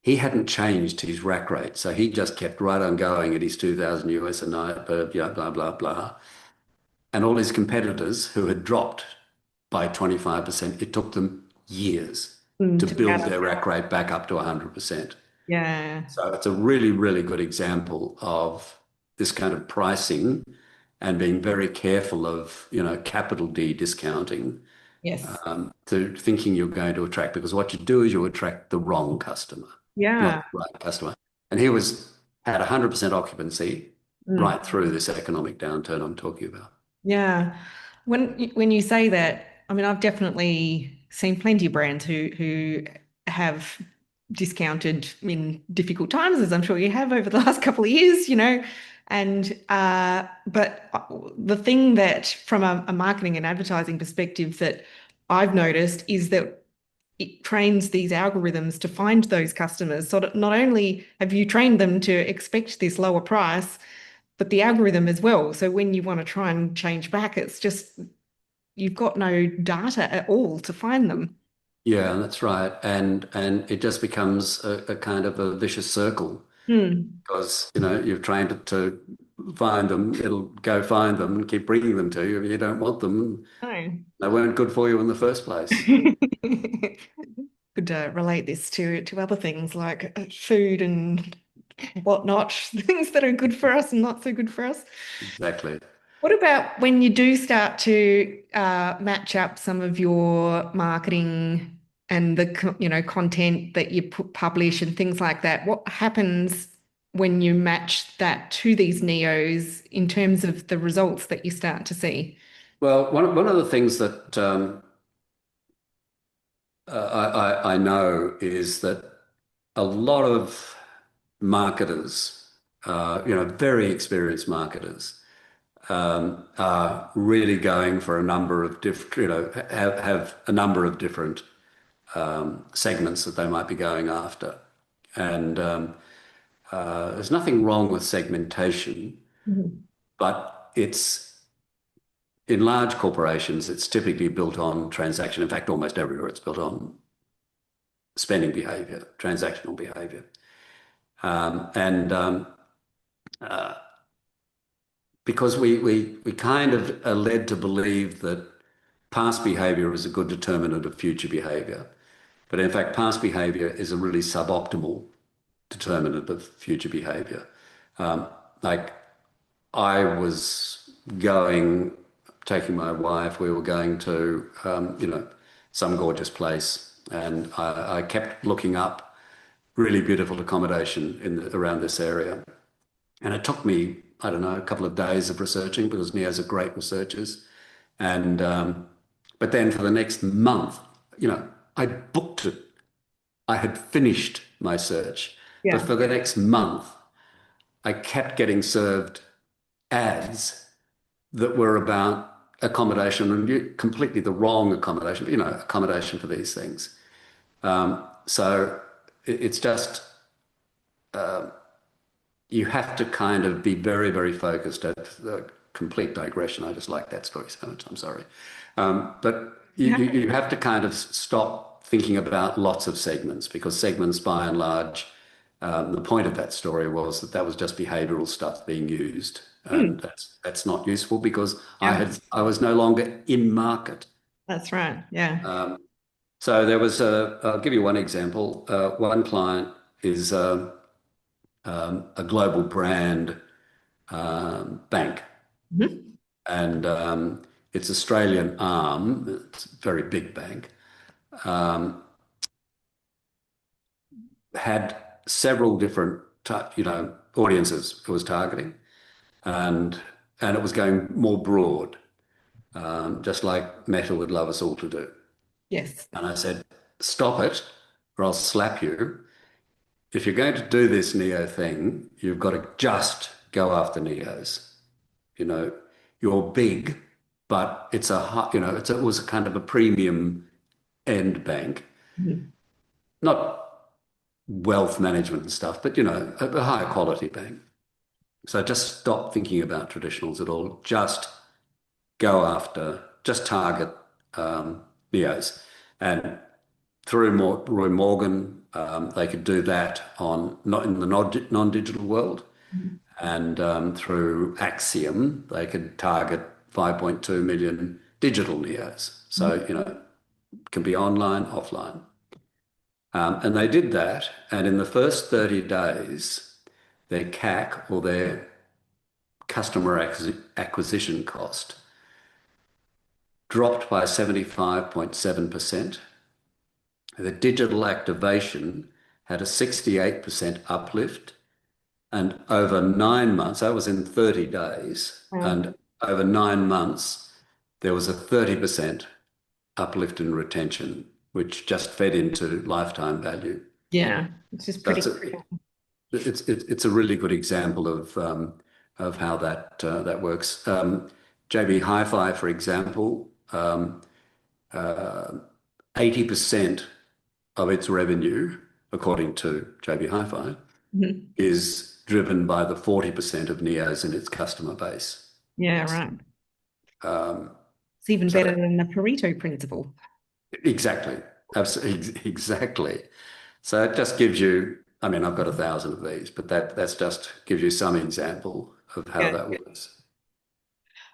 he hadn't changed his rack rate. So he just kept right on going at his 2000 US a night, blah, blah, blah. And all his competitors who had dropped by 25%, it took them years to to build gather. their rack rate back up to 100%. Yeah. So it's a really, really good example of this kind of pricing and being very careful of, capital D discounting Yes. to thinking you're going to attract, because what you do is you attract the wrong customer, not Yeah. the right customer. And he had 100% occupancy Mm. right through this economic downturn I'm talking about. Yeah. When you say that, I mean, I've definitely seen plenty of brands who have discounted in difficult times, as I'm sure you have over the last couple of years, And but the thing that from a marketing and advertising perspective that I've noticed is that it trains these algorithms to find those customers. So that not only have you trained them to expect this lower price, but the algorithm as well. So when you want to try and change back, it's just you've got no data at all to find them. Yeah, that's right. And it just becomes a kind of a vicious circle Hmm. because, you've trained it to find them. It'll go find them and keep bringing them to you if you don't want them. No. They weren't good for you in the first place. Could relate this to other things like food and whatnot, things that are good for us and not so good for us. Exactly. What about when you do start to match up some of your marketing and the content that you publish and things like that? What happens when you match that to these neos in terms of the results that you start to see? Well, one of the things that I know is that a lot of marketers, very experienced marketers, are really going for a number of different, have a number of different segments that they might be going after. And there's nothing wrong with segmentation, Mhm. but in large corporations, it's typically built on transaction. In fact, almost everywhere it's built on spending behavior, transactional behavior. And because we kind of are led to believe that past behavior is a good determinant of future behavior. But in fact, past behavior is a really suboptimal determinant of future behavior. Like I was taking my wife, we were going to, some gorgeous place, and I kept looking up really beautiful accommodation around this area. And it took me, I don't know, a couple of days of researching because Neos are great researchers. And but then for the next month, I booked it. I had finished my search, but Yeah. for the next month, I kept getting served ads that were about accommodation and completely the wrong accommodation, accommodation for these things. So it's just you have to kind of be very, very focused at the complete digression. I just like that story so much. I'm sorry. But you have to kind of stop thinking about lots of segments because segments, by and large, the point of that story was that was just behavioral stuff being used. Hmm. And that's not useful because Yeah, I was no longer in market. that's right. Yeah. So I'll give you one example. One client is a global brand bank, Mhm. and its Australian arm, it's a very big bank, had several different, audiences it was targeting, and it was going more broad, just like Meta would love us all to do. Yes. And I said, stop it, or I'll slap you. If you're going to do this Neo thing, you've got to just go after Neos. You know, you're big, but it was a kind of a premium end bank. Mhm. Not wealth management and stuff, but a higher quality bank. So just stop thinking about traditionals at all. Just target neos. And through Roy Morgan, they could do that on not in the non-digital world, Mhm. and through Axiom, they could target 5.2 million digital neos. So it can be online, offline. And they did that, and in the first 30 days, their CAC, or their customer acquisition cost, dropped by 75.7%. The digital activation had a 68% uplift, and over 9 months, that was in 30 days, Wow. and over 9 months, there was a 30% uplift in retention, which just fed into lifetime value. Yeah, it's just So pretty. it's a really good example of how that works. JB Hi-Fi, for example, 80% of its revenue, according to JB Hi-Fi, Mhm. is driven by the 40% of neos in its customer base. Yeah, right. Um, It's even so better than the Pareto principle. exactly, absolutely, exactly. So it just gives you, I mean, I've got 1,000 of these, but that's just gives you some example of how Yeah. that works.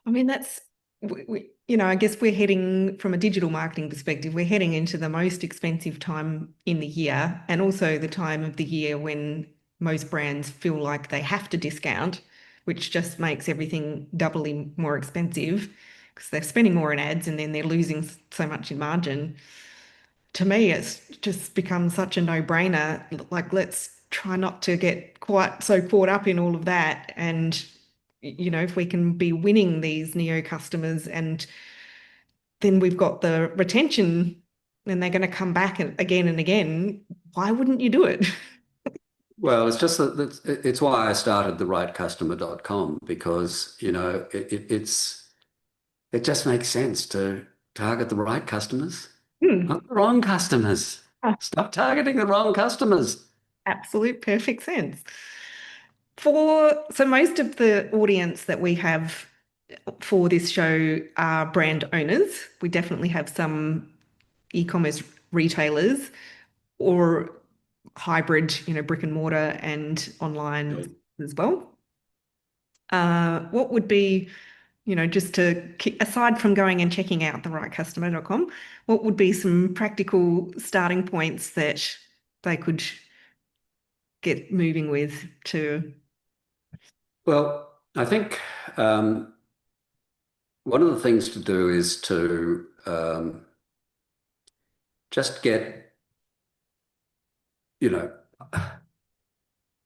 I mean, I guess we're heading from a digital marketing perspective, we're heading into the most expensive time in the year and also the time of the year when most brands feel like they have to discount, which just makes everything doubly more expensive because they're spending more in ads and then they're losing so much in margin. To me, it's just become such a no-brainer. Like, let's try not to get quite so caught up in all of that. And, if we can be winning these Neo customers and then we've got the retention and they're going to come back again and again, why wouldn't you do it? Well, it's just it's why I started the rightcustomer.com, because it just makes sense to target the right customers, Hmm. not the wrong customers. Ah, Stop targeting the wrong customers. absolute perfect sense. So most of the audience that we have for this show are brand owners. We definitely have some e-commerce retailers or hybrid, brick and mortar and online as well. What would be, just aside from going and checking out the rightcustomer.com, what would be some practical starting points that they could get moving with to, Well, I think one of the things to do is to just get, you know,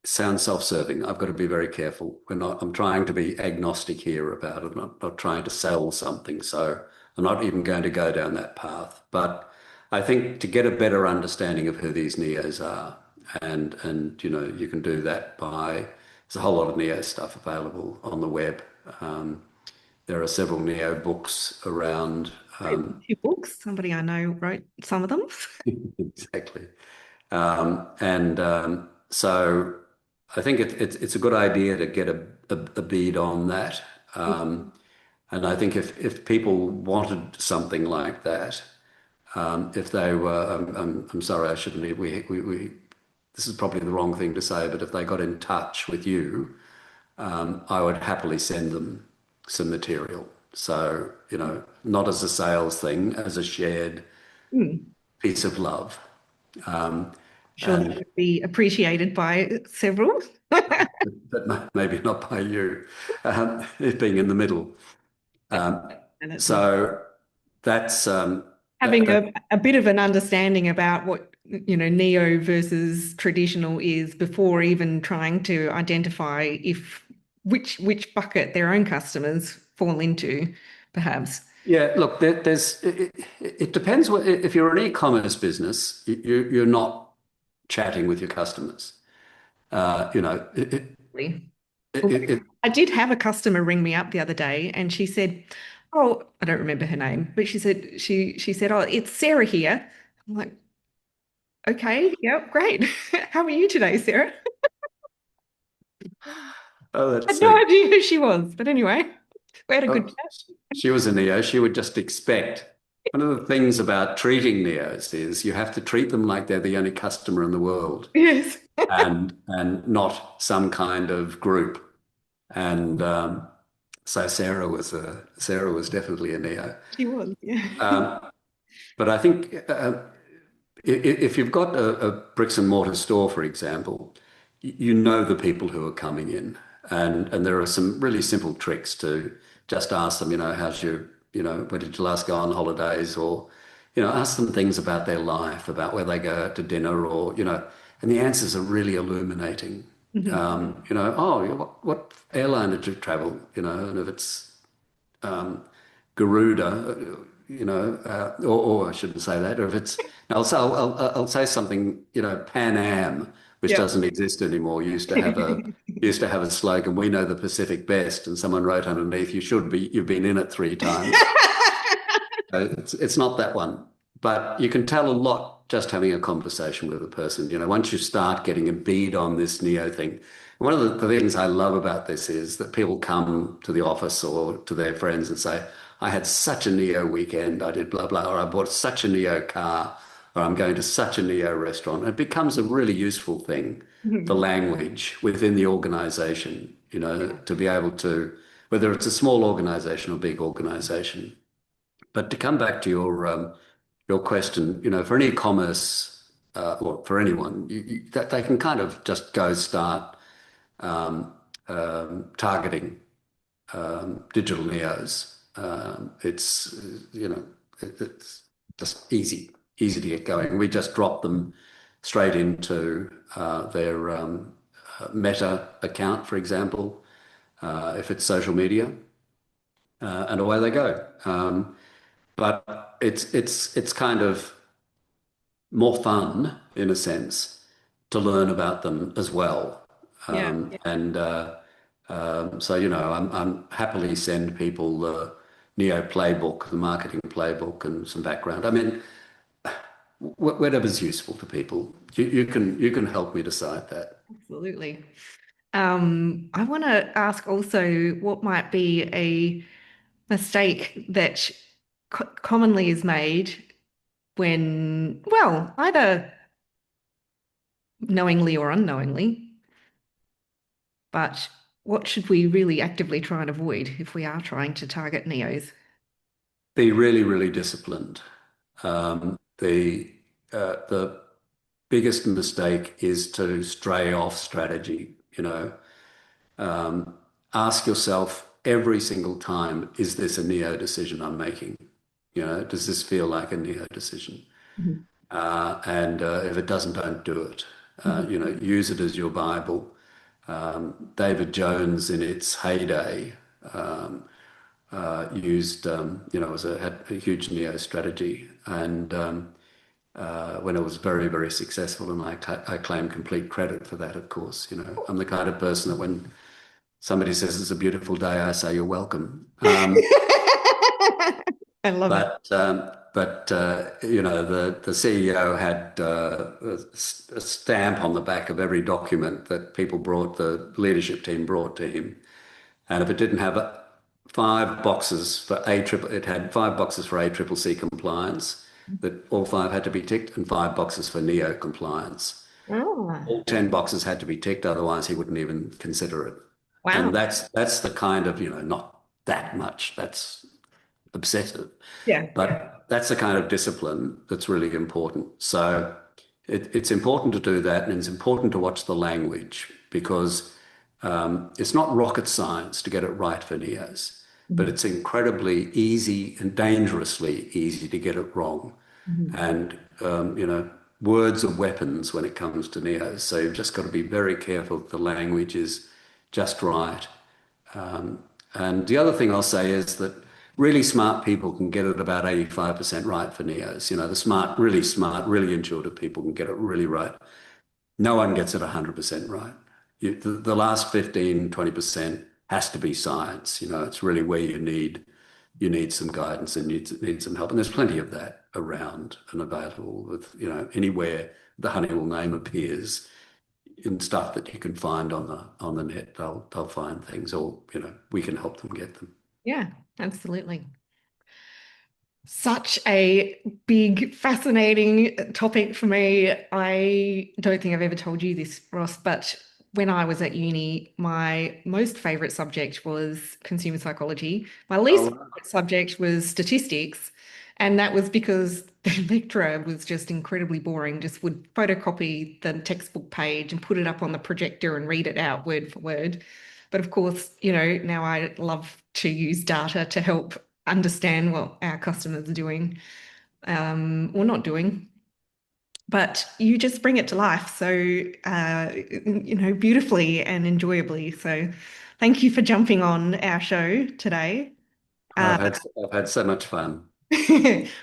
sound self-serving. I've got to be very careful. I'm trying to be agnostic here about it. I'm not trying to sell something. So I'm not even going to go down that path. But I think to get a better understanding of who these neos are, and you can do that there's a whole lot of neo stuff available on the web. There are several neo books around. two books. Somebody I know wrote some of them. Exactly. So I think it's a good idea to get a bead on that. And I think if people wanted something like that, if they were, I'm sorry, I shouldn't. This is probably the wrong thing to say, but if they got in touch with you, I would happily send them some material. So, not as a sales thing, as a shared Hmm. piece of love. Sure, that And would be appreciated by several. but maybe not by you, it being in the middle. And it's So that's having a bit of an understanding about what, neo versus traditional is before even trying to identify if which bucket their own customers fall into, perhaps. yeah. Look, it depends. If you're an e-commerce business, you're not chatting with your customers. Uh, you know, it, it, it, Well, it, it- I did have a customer ring me up the other day and she said, "Oh, I don't remember her name, but she said, "Oh, it's Sarah here." I'm like, Okay, yep, great. How are you today, Sarah? Oh, I let's had no see. idea who she was, but anyway, we had a good Oh, chat. she was a neo. She would just expect. One of the things about treating neos is you have to treat them like they're the only customer in the world, Yes, and not some kind of group. And so Sarah was definitely a neo. she was. Yeah. Um, but I think if you've got a bricks and mortar store, for example, you know the people who are coming in, and there are some really simple tricks to just ask them, how's your, when did you last go on holidays, or, ask them things about their life, about where they go out to dinner, or, and the answers are really illuminating. Mhm. Oh, what airline did you travel, and if it's Garuda, or I shouldn't say that, or if it's, I'll say something, Pan Am, which Yep. doesn't exist anymore, used to have a slogan, "We know the Pacific best," and someone wrote underneath, you've been in it 3 times. It's not that one, but you can tell a lot just having a conversation with a person. Once you start getting a bead on this neo thing, one of the things I love about this is that people come to the office or to their friends and say, "I had such a neo weekend. I did blah blah," or "I bought such a neo car," or "I'm going to such a neo restaurant." And it becomes a really useful thing, the Mhm. language within the organization. To be able to, whether it's a small organization or big organization. But to come back to your question, for an e-commerce or for anyone, that they can kind of just go start targeting digital neos. It's it's just easy to get going. We just drop them straight into their Meta account, for example, if it's social media, and away they go. But it's kind of more fun in a sense to learn about them as well. Yeah. And so I'm happily send people the Neo playbook, the marketing playbook, and some background. I mean, whatever's useful to people, you can help me decide that. Absolutely. I want to ask also what might be a mistake that commonly is made when, well, either knowingly or unknowingly, but what should we really actively try and avoid if we are trying to target neos? Be really, really disciplined. The biggest mistake is to stray off strategy. Ask yourself every single time, is this a neo decision I'm making? Does this feel like a neo decision? Mhm. And if it doesn't, don't do it. Mhm. Use it as your Bible. David Jones, in its heyday, used, had a huge neo strategy, and when it was very, very successful, and I claim complete credit for that, of course. I'm the kind of person that when somebody says it's a beautiful day, I say you're welcome. I love it. The CEO had a stamp on the back of every document that the leadership team brought to him, and if it didn't have 5 boxes for it had 5 boxes for ACCC compliance, that all 5 had to be ticked, and 5 boxes for NEO compliance. Oh, All 10 boxes had to be ticked, otherwise he wouldn't even consider it. wow. And that's the kind of, not that much, that's obsessive, Yeah. but that's the kind of discipline that's really important. So it's important to do that, and it's important to watch the language because it's not rocket science to get it right for NEOs, but Mhm. it's incredibly easy and dangerously easy to get it wrong. Mhm. And, words are weapons when it comes to NEOs. So you've just got to be very careful that the language is just right. And the other thing I'll say is that really smart people can get it about 85% right for NEOs. The smart, really intuitive people can get it really right. No one gets it 100% right. The last 15, 20% has to be science. It's really where you need you need some guidance and need some help. And there's plenty of that around and available with, anywhere the Honeywell name appears in stuff that you can find on the net, they'll find things, or we can help them get them. Yeah, absolutely. Such a big, fascinating topic for me. I don't think I've ever told you this, Ross, but when I was at uni, my most favorite subject was consumer psychology. My least Oh, favorite subject was statistics. And that was because the lecturer was just incredibly boring, just would photocopy the textbook page and put it up on the projector and read it out word for word. But of course, now I love to use data to help understand what our customers are doing or not doing. But you just bring it to life so, beautifully and enjoyably. So thank you for jumping on our show today. Uh, I've had so much fun.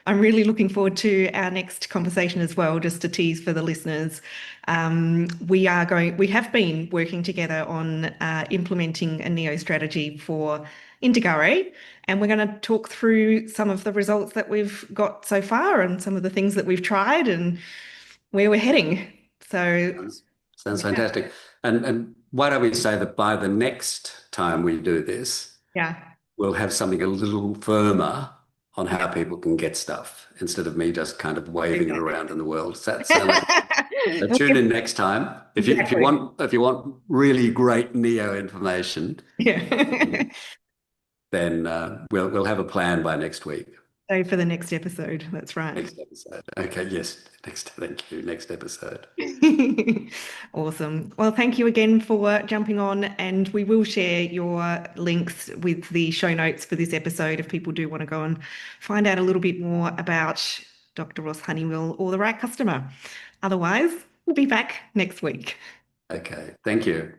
I'm really looking forward to our next conversation as well, just to tease for the listeners. We have been working together on implementing a Neo strategy for Indigare, and we're going to talk through some of the results that we've got so far and some of the things that we've tried and where we're heading. So, Sounds fantastic. And why don't we say that by the next time we do this, yeah. we'll have something a little firmer on how people can get stuff instead of me just kind of waving it Exactly. around in the world. Does that sound like? So tune in next time. Exactly. If you want really great Neo information, Yeah. then we'll have a plan by next week. So for the next episode, that's right. Next episode. Okay, yes. Thank you. Next episode. Awesome. Well, thank you again for jumping on, and we will share your links with the show notes for this episode if people do want to go and find out a little bit more about Dr. Ross Honeywill or the right customer. Otherwise, we'll be back next week. Okay, thank you.